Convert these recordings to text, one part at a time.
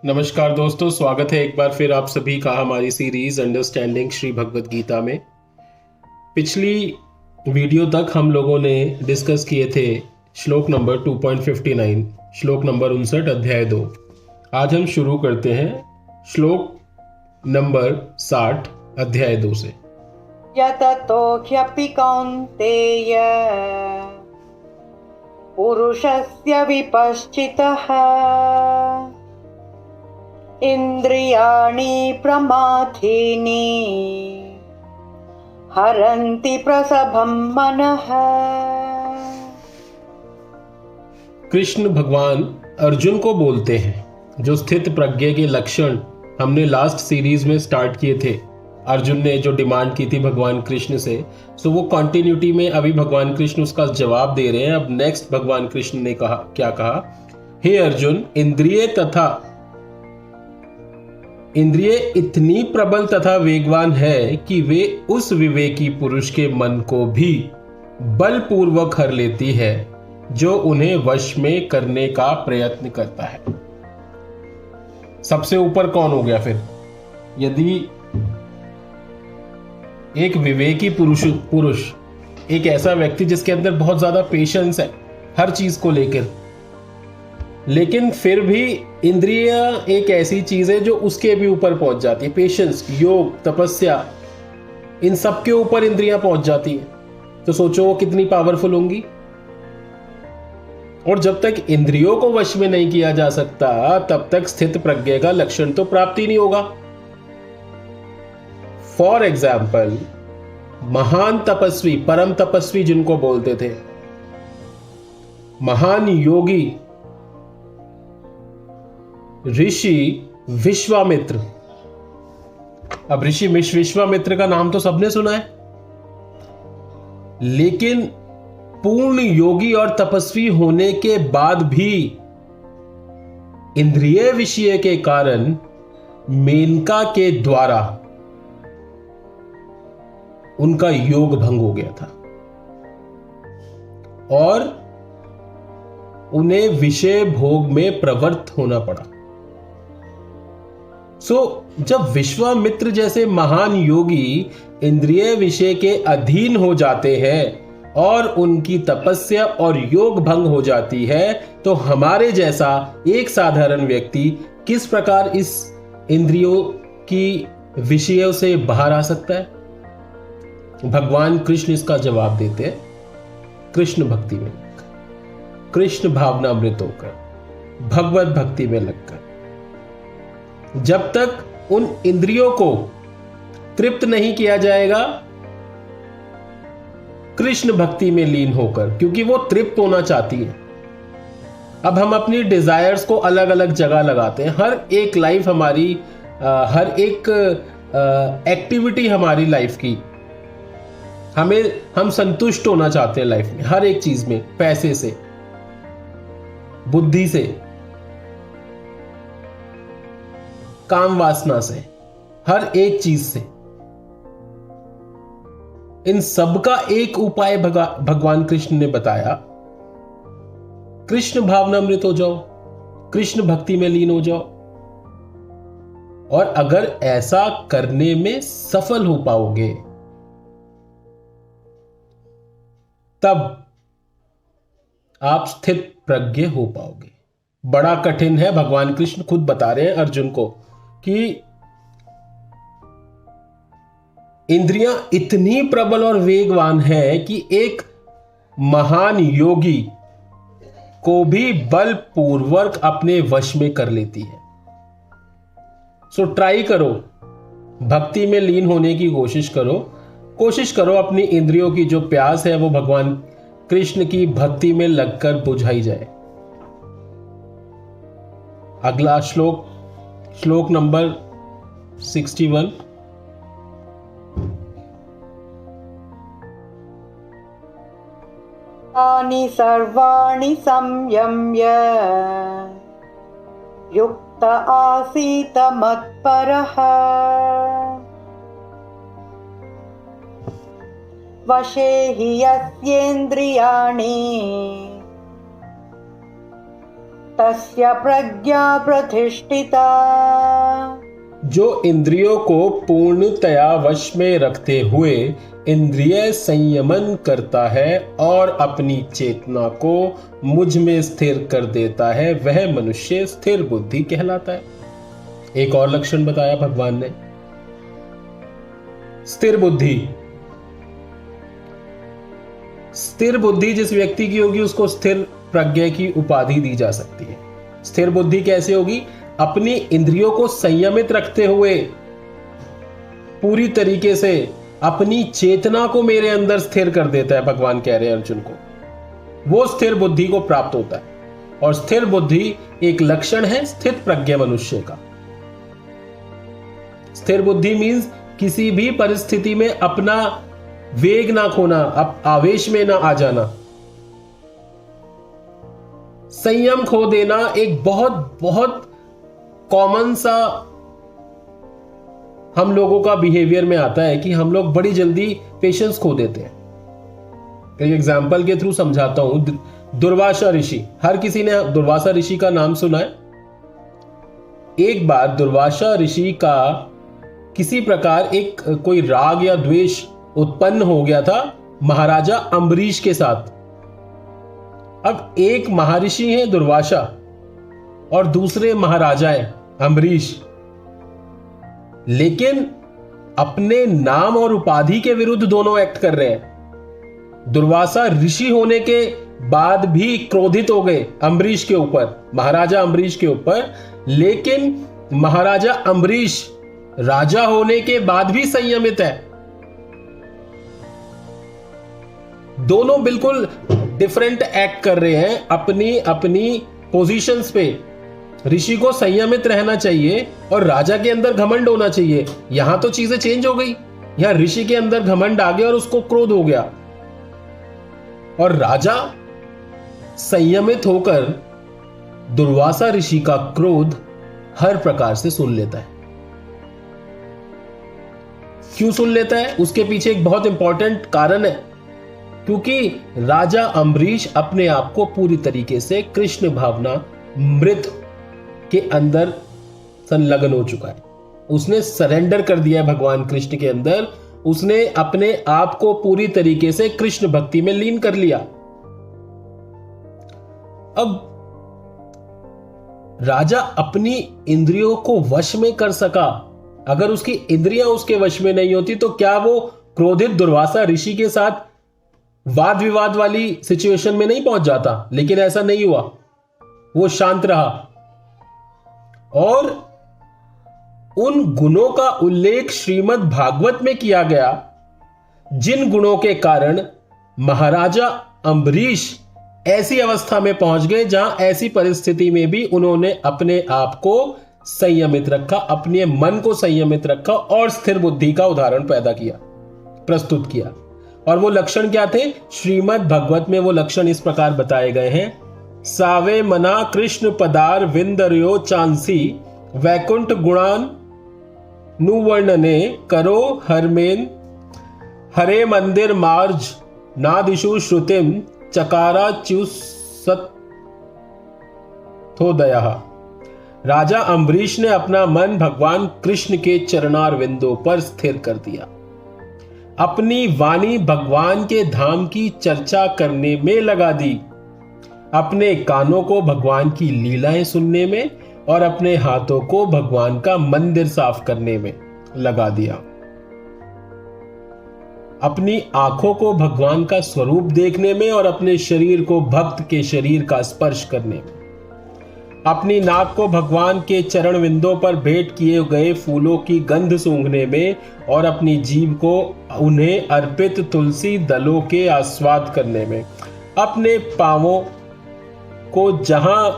नमस्कार दोस्तों, स्वागत है एक बार फिर आप सभी का हमारी सीरीज अंडरस्टैंडिंग श्री भगवद गीता में। पिछली वीडियो तक हम लोगों ने डिस्कस किए थे श्लोक नंबर 2.59, श्लोक नंबर 59, अध्याय 2। आज हम शुरू करते हैं श्लोक नंबर 60, अध्याय 2 से। यततो ह्यपि कौन्तेय पुरुषस्य विपश्चितः इन्द्रियाणि प्रमाथीनि हरन्ति प्रसभं मनः। कृष्ण भगवान अर्जुन को बोलते हैं, जो स्थित प्रज्ञ के लक्षण हमने लास्ट सीरीज में स्टार्ट किए थे। अर्जुन ने जो डिमांड की थी भगवान कृष्ण से, सो वो कंटिन्यूटी में अभी भगवान कृष्ण उसका जवाब दे रहे हैं। अब नेक्स्ट भगवान कृष्ण ने कहा, क्या कहा? हे अर्जुन, इंद्रिय इतनी प्रबल तथा वेगवान है कि वे उस विवेकी पुरुष के मन को भी बलपूर्वक हर लेती है जो उन्हें वश में करने का प्रयत्न करता है। सबसे ऊपर कौन हो गया फिर? यदि एक विवेकी पुरुष एक ऐसा व्यक्ति जिसके अंदर बहुत ज्यादा पेशेंस है हर चीज को लेकर, लेकिन फिर भी इंद्रिय एक ऐसी चीज है जो उसके भी ऊपर पहुंच जाती है। पेशेंस, योग, तपस्या, इन सब के ऊपर इंद्रियां पहुंच जाती है, तो सोचो वो कितनी पावरफुल होंगी। और जब तक इंद्रियों को वश में नहीं किया जा सकता तब तक स्थित प्रज्ञ का लक्षण तो प्राप्त ही नहीं होगा। फॉर एग्जाम्पल, महान तपस्वी, परम तपस्वी जिनको बोलते थे, महान योगी ऋषि विश्वामित्र। अब ऋषि विश्वामित्र का नाम तो सबने सुना है, लेकिन पूर्ण योगी और तपस्वी होने के बाद भी इंद्रिय विषय के कारण मेनका के द्वारा उनका योग भंग हो गया था और उन्हें विषय भोग में प्रवृत्त होना पड़ा। जब विश्वामित्र जैसे महान योगी इंद्रिय विषय के अधीन हो जाते हैं और उनकी तपस्या और योग भंग हो जाती है, तो हमारे जैसा एक साधारण व्यक्ति किस प्रकार इस इंद्रियों की विषयों से बाहर आ सकता है? भगवान कृष्ण इसका जवाब देते हैं कृष्ण भक्ति में, कृष्ण भावनामृत होकर, भगवत भक्ति में लगकर। जब तक उन इंद्रियों को तृप्त नहीं किया जाएगा कृष्ण भक्ति में लीन होकर, क्योंकि वो तृप्त होना चाहती है। अब हम अपनी डिजायर्स को अलग अलग जगह लगाते हैं। हर एक लाइफ हमारी, हर एक एक्टिविटी हमारी लाइफ की, हम संतुष्ट होना चाहते हैं लाइफ में, हर एक चीज में, पैसे से, बुद्धि से, काम वासना से, हर एक चीज से। इन सब का एक उपाय भगवान कृष्ण ने बताया, कृष्ण भावनामृत हो जाओ, कृष्ण भक्ति में लीन हो जाओ। और अगर ऐसा करने में सफल हो पाओगे तब आप स्थित प्रज्ञ हो पाओगे। बड़ा कठिन है, भगवान कृष्ण खुद बता रहे हैं अर्जुन को कि इंद्रियां इतनी प्रबल और वेगवान है कि एक महान योगी को भी बलपूर्वक अपने वश में कर लेती है। ट्राई करो, भक्ति में लीन होने की कोशिश करो अपनी इंद्रियों की जो प्यास है वो भगवान कृष्ण की भक्ति में लगकर बुझाई जाए। अगला श्लोक नंबर 61। तानि सर्वाणि संयम्य युक्त आसीत मत्परः वशे हि यस्येन्द्रियाणि तस्य प्रज्ञा प्रतिष्ठिता। जो इंद्रियों को पूर्णतया वश में रखते हुए इंद्रिय संयमन करता है और अपनी चेतना को मुझ में स्थिर कर देता है, वह मनुष्य स्थिर बुद्धि कहलाता है। एक और लक्षण बताया भगवान ने, स्थिर बुद्धि। स्थिर बुद्धि जिस व्यक्ति की होगी उसको स्थिर प्रज्ञा की उपाधि दी जा सकती है। स्थिर बुद्धि कैसे होगी? अपनी इंद्रियों को संयमित रखते हुए पूरी तरीके से अपनी चेतना को मेरे अंदर स्थिर कर देता है। भगवान कह रहे हैं अर्जुन को, वो स्थिर बुद्धि को प्राप्त होता है। और स्थिर बुद्धि एक लक्षण है स्थित प्रज्ञा मनुष्य का। स्थिर बुद्धि मीन्स किसी भी परिस्थिति में अपना वेग ना खोना, अब आवेश में ना आ जाना, संयम खो देना। एक बहुत बहुत कॉमन सा हम लोगों का बिहेवियर में आता है कि हम लोग बड़ी जल्दी पेशेंस खो देते हैं। एक एग्जाम्पल के थ्रू समझाता हूं। दुर्वासा ऋषि, हर किसी ने दुर्वासा ऋषि का नाम सुना है। एक बार दुर्वासा ऋषि का किसी प्रकार एक कोई राग या द्वेष उत्पन्न हो गया था महाराजा अम्बरीश के साथ। अब एक महर्षि है दुर्वासा और दूसरे महाराजा है अम्बरीश, लेकिन अपने नाम और उपाधि के विरुद्ध दोनों एक्ट कर रहे हैं। दुर्वासा ऋषि होने के बाद भी क्रोधित हो गए अम्बरीश के ऊपर, महाराजा अम्बरीश के ऊपर, लेकिन महाराजा अम्बरीश राजा होने के बाद भी संयमित है। दोनों बिल्कुल डिफरेंट एक्ट कर रहे हैं अपनी अपनी पोजीशंस पे। ऋषि को संयमित रहना चाहिए और राजा के अंदर घमंड होना चाहिए। यहां तो चीजें चेंज हो गई, यहां ऋषि के अंदर घमंड आ गया और उसको क्रोध हो गया, और राजा संयमित होकर दुर्वासा ऋषि का क्रोध हर प्रकार से सुन लेता है। क्यों सुन लेता है? उसके पीछे एक बहुत इंपॉर्टेंट कारण है, क्योंकि राजा अम्बरीश अपने आप को पूरी तरीके से कृष्ण भावना मृत के अंदर संलग्न हो चुका है। उसने सरेंडर कर दिया है भगवान कृष्ण के अंदर। उसने अपने आप को पूरी तरीके से कृष्ण भक्ति में लीन कर लिया। अब राजा अपनी इंद्रियों को वश में कर सका। अगर उसकी इंद्रियां उसके वश में नहीं होती तो क्या वो क्रोधित दुर्वासा ऋषि के साथ वाद विवाद वाली सिचुएशन में नहीं पहुंच जाता? लेकिन ऐसा नहीं हुआ, वो शांत रहा। और उन गुणों का उल्लेख श्रीमद् भागवत में किया गया जिन गुणों के कारण महाराजा अम्बरीश ऐसी अवस्था में पहुंच गए जहां ऐसी परिस्थिति में भी उन्होंने अपने आप को संयमित रखा, अपने मन को संयमित रखा और स्थिर बुद्धि का उदाहरण पैदा किया, प्रस्तुत किया। और वो लक्षण क्या थे? श्रीमद् भागवत में वो लक्षण इस प्रकार बताए गए हैं। सावे मना कृष्ण पदार विंदर्यो चांसी वैकुंठ गुणान नुवर्णने करो हरमेन हरे मंदिर मार्ज नादिशु श्रुतिम चकारा च्युसत्थोदयः। राजा अम्बरीश ने अपना मन भगवान कृष्ण के चरणारविंदों पर स्थिर कर दिया। अपनी वाणी भगवान के धाम की चर्चा करने में लगा दी, अपने कानों को भगवान की लीलाएं सुनने में और अपने हाथों को भगवान का मंदिर साफ करने में लगा दिया, अपनी आंखों को भगवान का स्वरूप देखने में और अपने शरीर को भक्त के शरीर का स्पर्श करने में, अपनी नाक को भगवान के चरण विंदों पर भेंट किए गए फूलों की गंध सूंघने में और अपनी जीभ को उन्हें अर्पित तुलसी दलों के आस्वाद करने में, अपने पांवों को जहां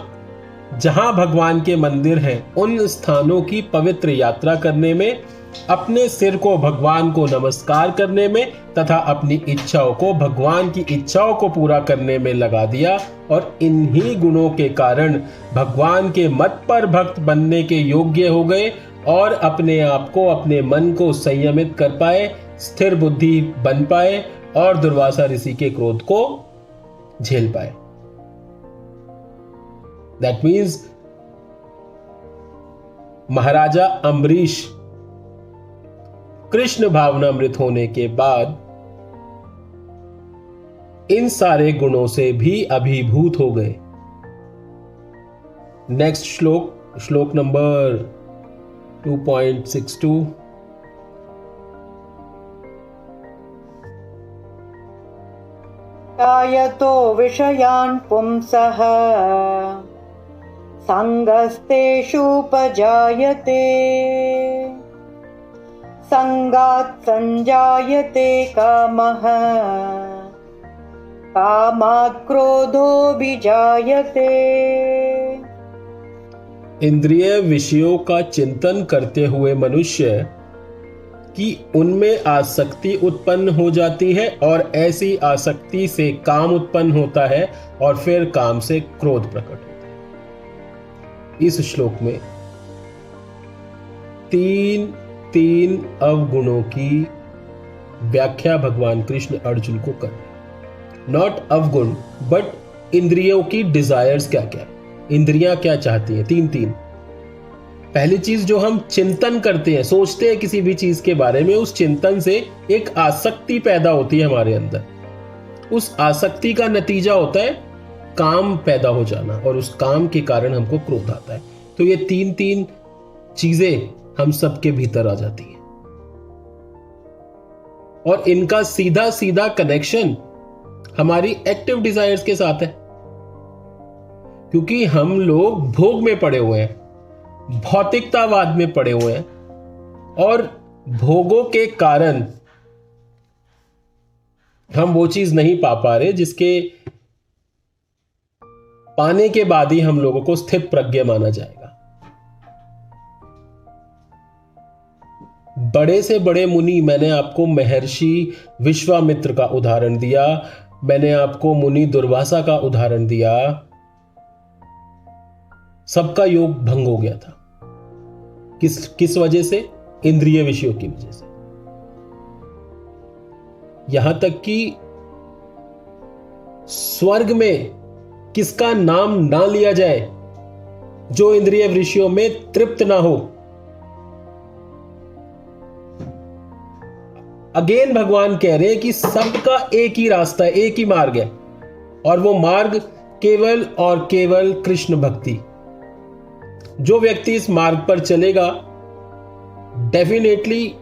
जहां भगवान के मंदिर हैं उन स्थानों की पवित्र यात्रा करने में, अपने सिर को भगवान को नमस्कार करने में तथा अपनी इच्छाओं को भगवान की इच्छाओं को पूरा करने में लगा दिया। और इन्हीं गुणों के कारण भगवान के मत पर भक्त बनने के योग्य हो गए और अपने आप को, अपने मन को संयमित कर पाए, स्थिर बुद्धि बन पाए और दुर्वासा ऋषि के क्रोध को झेल पाए। दैट मीन्स महाराजा अम्बरीश कृष्ण भावनामृत होने के बाद इन सारे गुणों से भी अभिभूत हो गए। नेक्स्ट श्लोक नंबर 2.62। कायतो विषयान् पुंसः संगस्तेषुपजायते संगात् संजायते कामः कामात् क्रोधोऽभिजायते। इंद्रिय विषयों का चिंतन करते हुए मनुष्य की उनमें आसक्ति उत्पन्न हो जाती है और ऐसी आसक्ति से काम उत्पन्न होता है और फिर काम से क्रोध प्रकट होता है। इस श्लोक में तीन अवगुणों की व्याख्या भगवान कृष्ण अर्जुन को कर रहे हैं। नॉट अवगुण बट इंद्रियों की डिजायर्स क्या क्या, इंद्रियां क्या चाहती हैं। तीन पहली चीज जो हम चिंतन करते हैं, सोचते हैं किसी भी चीज के बारे में, उस चिंतन से एक आसक्ति पैदा होती है हमारे अंदर। उस आसक्ति का नतीजा होता है काम पैदा हो जाना और उस काम के कारण हमको क्रोध आता है। तो ये तीन चीजें हम सबके भीतर आ जाती हैं और इनका सीधा सीधा कनेक्शन हमारी एक्टिव डिजायर्स के साथ है, क्योंकि हम लोग भोग में पड़े हुए हैं, भौतिकतावाद में पड़े हुए हैं और भोगों के कारण हम वो चीज नहीं पा पा रहे जिसके पाने के बाद ही हम लोगों को स्थित प्रज्ञ माना जाएगा। बड़े से बड़े मुनि, मैंने आपको महर्षि विश्वामित्र का उदाहरण दिया, मैंने आपको मुनि दुर्वासा का उदाहरण दिया, सबका योग भंग हो गया था। किस वजह से? इंद्रिय विषयों की वजह से। यहां तक कि स्वर्ग में किसका नाम ना लिया जाए जो इंद्रिय विषयों में तृप्त ना हो। अगेन भगवान कह रहे हैं कि सबका एक ही रास्ता है, एक ही मार्ग है और वो मार्ग केवल और केवल कृष्ण भक्ति। जो व्यक्ति इस मार्ग पर चलेगा, डेफिनेटली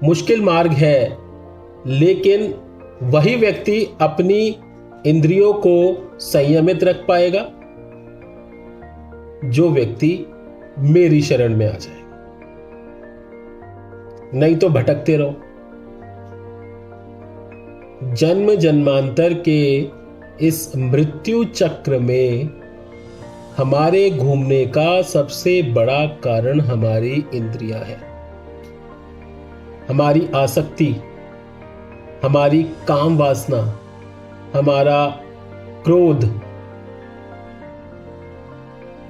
मुश्किल मार्ग है, लेकिन वही व्यक्ति अपनी इंद्रियों को संयमित रख पाएगा जो व्यक्ति मेरी शरण में आ जाएगा। नहीं तो भटकते रहो। जन्म जन्मांतर के इस मृत्यु चक्र में हमारे घूमने का सबसे बड़ा कारण हमारी इंद्रियां है, हमारी आसक्ति, हमारी काम वासना, हमारा क्रोध।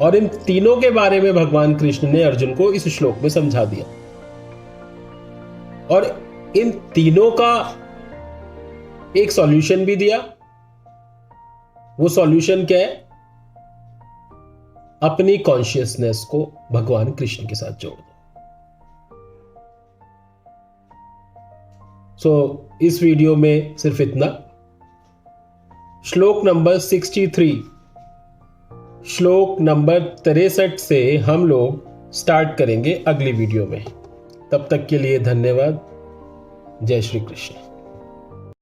और इन तीनों के बारे में भगवान कृष्ण ने अर्जुन को इस श्लोक में समझा दिया। और इन तीनों का एक सॉल्यूशन भी दिया। वो सॉल्यूशन क्या है? अपनी कॉन्शियसनेस को भगवान कृष्ण के साथ जोड़ दो। इस वीडियो में सिर्फ इतना। श्लोक नंबर 63, श्लोक नंबर 63 से हम लोग स्टार्ट करेंगे अगली वीडियो में। तब तक के लिए धन्यवाद। जय श्री कृष्ण।